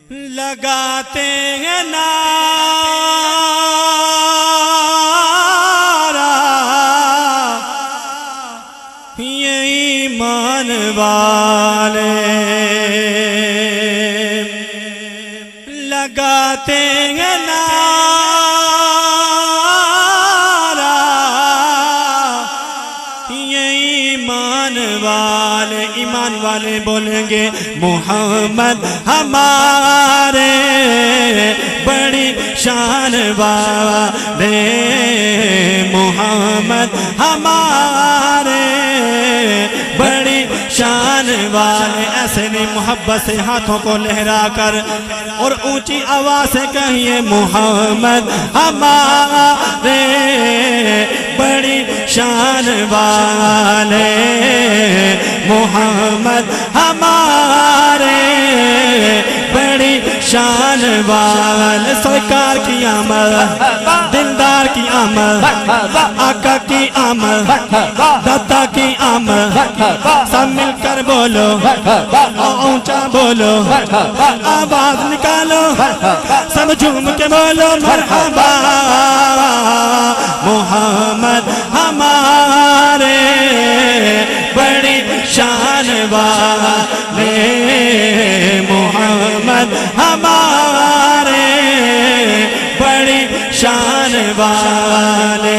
لگاتے ہیں نعرہ یہ ایمان والے، لگاتے ہیں نعرہ یہ ایمان والے، ایمان والے بولیں گے محمد ہمارے بڑی شان والے، محمد ہمارے بڑی شان والے۔ ایسے نہیں، محبت سے ہاتھوں کو لہرا کر اور اونچی آواز سے کہیے محمد ہمارے بڑی شان والے، محمد ہمارے بڑی شان والے۔ سرکار کی آمد، دلدار کی آمد، آقا کی آمد، داتا کی آمد، سب مل کر بولو، اونچا بولو، آواز نکالو، سب جھوم کے بولو مرحبا، محمد ہمارے بڑی شان والے، محمد ہمارے بڑی شان والے۔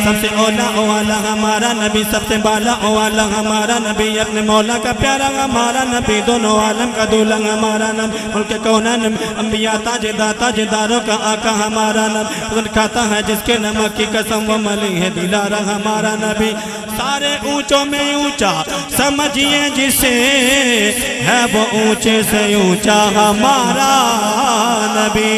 سب سے اولا اولا ہمارا نبی، سب سے بالا اولا ہمارا نبی، اپنے مولا کا پیارا ہمارا نبی، دونوں عالم کا دولہ ہمارا نبی، ملک کونین انبیاء تاجداروں کا آقا ہمارا نبی، خود کھاتا ہے جس کے نمک کی قسم وہ ملی ہے دلارا ہمارا نبی، سارے اونچوں میں اونچا سمجھئے جسے ہے وہ اونچے سے اونچا ہمارا نبی۔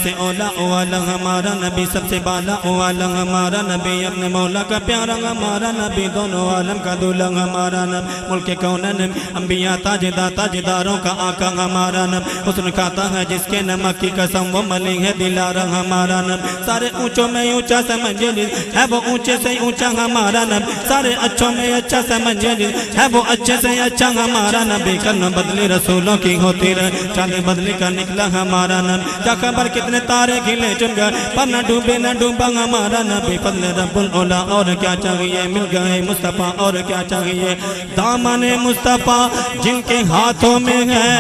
سے اولا اولا ہمارا نبی، سب سے بالا اولا ہمارا نبی، اپنے مولا کا پیارا ہمارا نبی، دونوں عالم کا دولہ ہمارا نبی، ملک کونین انبیاء تاجداروں کا آقا ہمارا نبی، حسن کھاتا ہے جس کے نمک کی قسم وہ ملی ہے دلارا ہمارا نبی، سارے اونچوں میں اونچا سمجھے ہے وہ اونچے سے اونچا ہمارا نبی، سارے اچھوں میں اچھا سمجھے ہے وہ اچھے سے اچھا ہمارا نبی، کرنا بدلی رسولوں کی ہوتی رہے، چالے بدلی کا نکلا ہمارا نبی، کیا خبر کتنے تارے کھلے چن گئے پر نہ ڈوبے نہ ڈوبا ہمارا نبی، فضل رب الاولا اور کیا چاہیے، مل گئے مصطفیٰ اور کیا چاہیے، دامن مصطفیٰ جن کے ہاتھوں میں ہے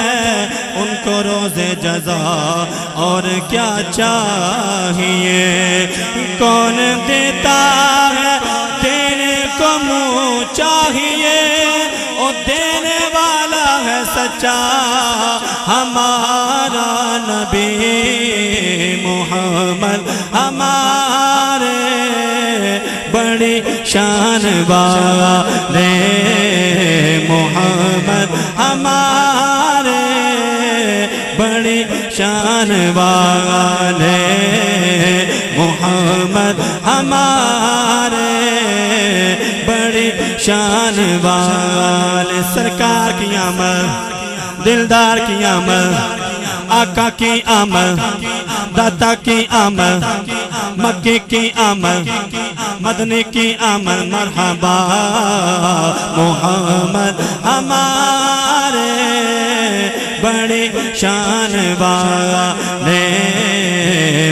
ان کو روز جزا اور کیا چاہیے، کون دیتا ہے دینے کو منہ چاہیے، اور دینے والا ہے سچا ہمارا نبی، محمد ہمارے بڑی شان والے، محمد ہمارے بڑی شان والے، محمد ہمارے بڑی شان والے۔ سرکار کی آمد، دلدار کی آمد، آقا کی آمد، داتا کی آمد، مکی کی آمد، مدنی کی آمد، مرحبا محمد ہمارے بڑی شان والے،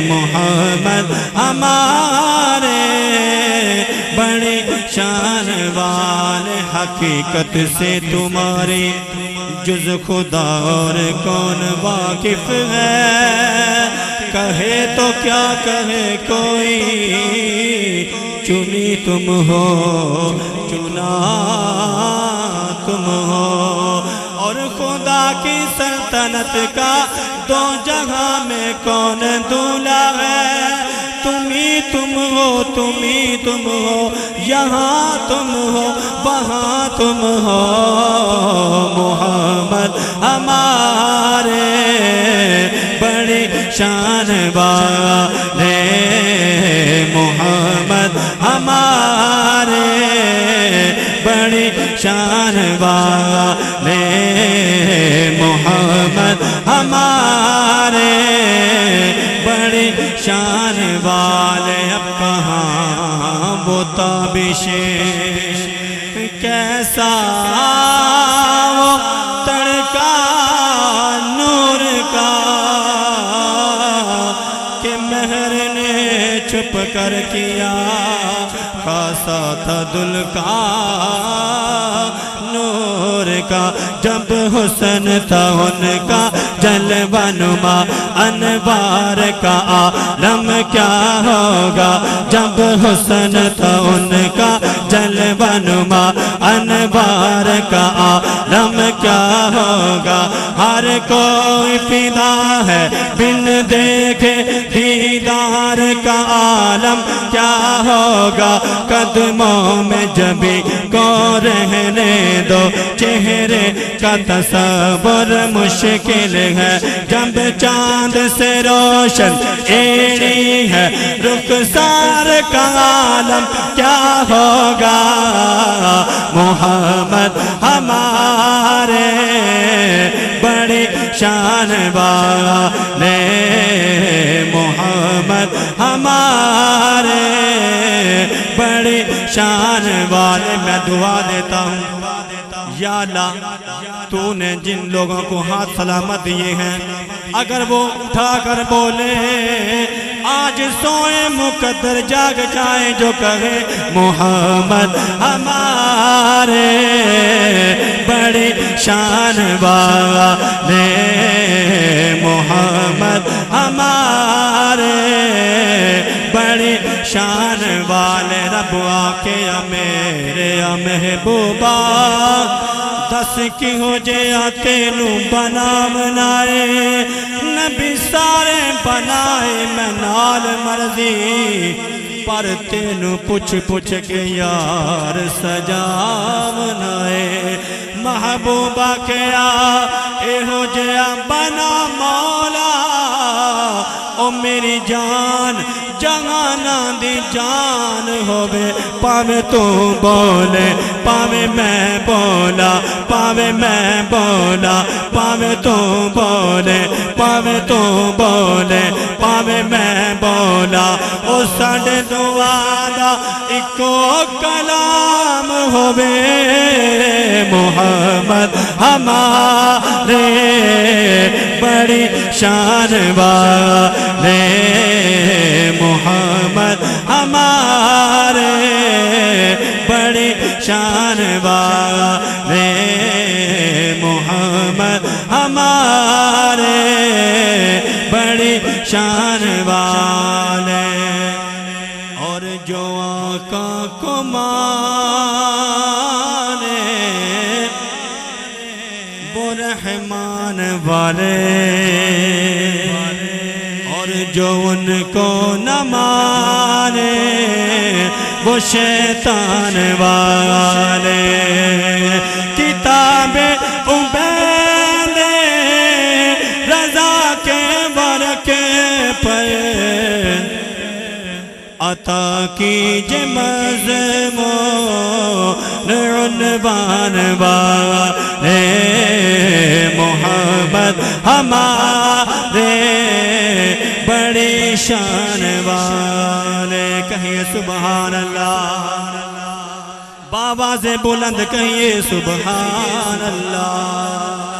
محمد ہمارے بڑی شان والے، حقیقت سے تمہاری جز خدا اور کون واقف ہے، کہے تو کیا کہے کوئی، چنی تم ہو چنا تم ہو، اور خدا کی سلطنت کا دو جگہ میں کون دولا ہے، تمہیں تم ہو تمہیں تم ہو، یہاں تم ہو وہاں تم ہو، محمد ہمارے بڑی شان والے، محمد ہمارے بڑی شان والے، محمد ہمارے بڑی شان والے۔ اب کہاں وہ تابش کیسا وہ تڑکا حیدر کیا خاصا تھا دل کا نور کا جب حسن تھا ان کا جلوہ نما انوار کا عالم کیا ہوگا جب حسن تھا ان کا جلوہ نما انوار کا عالم کیا ہوگا ہر کوئی فدا ہے بن دیکھے دیدار کا عالم کیا ہوگا قدموں میں جبھی کو رہنے دو چہرے کا تصور مشکل ہے جب چاند سے روشن ایڑی ہے رخسار کا عالم کیا ہوگا محمد ہمارے بڑی شان والے محمد ہمارے بڑی شان والے میں دعا دیتا ہوں یا اللہ تو نے جن لوگوں کو ہاتھ سلامت دیے ہیں اگر وہ اٹھا کر بولے آج سوئے مقدر جاگ جائے جو کہے محمد ہمارے بڑی شان والے محمد ہمارے بڑی شان والے رب آکے میرے محبوبہ دس کی ہو جیا تینو بنا بنائے نبی سارے بنائے میں نال مرضی پر تینو پوچھ پوچھ کے یار سجا بنائے محبوبہ کیا اے ہو جیا بنا مولا او میری جان جہانا دی جان ہوئے پاوے تو بولے پاوے میں بولا پاوے میں بولا پاوے تو بولے پاوے تو بولے پاوے میں بولا او ساڑھے دعا دا اکو کلام ہوئے محمد ہمارے بڑی شان والے محمد ہمارے بڑی شان والے محمد ہمارے بڑی شان والے اور جو آقا کو مانے وہ رحمان والے اور جو ان کو نہ مانے وہ شیطان والے کتاب عبید رضا کے ورقے پر عطا کیجئے مضمون عنوان والے محمد ہمارے بڑی شان والے کہیے سبحان اللہ بآواز بلند کہیے سبحان اللہ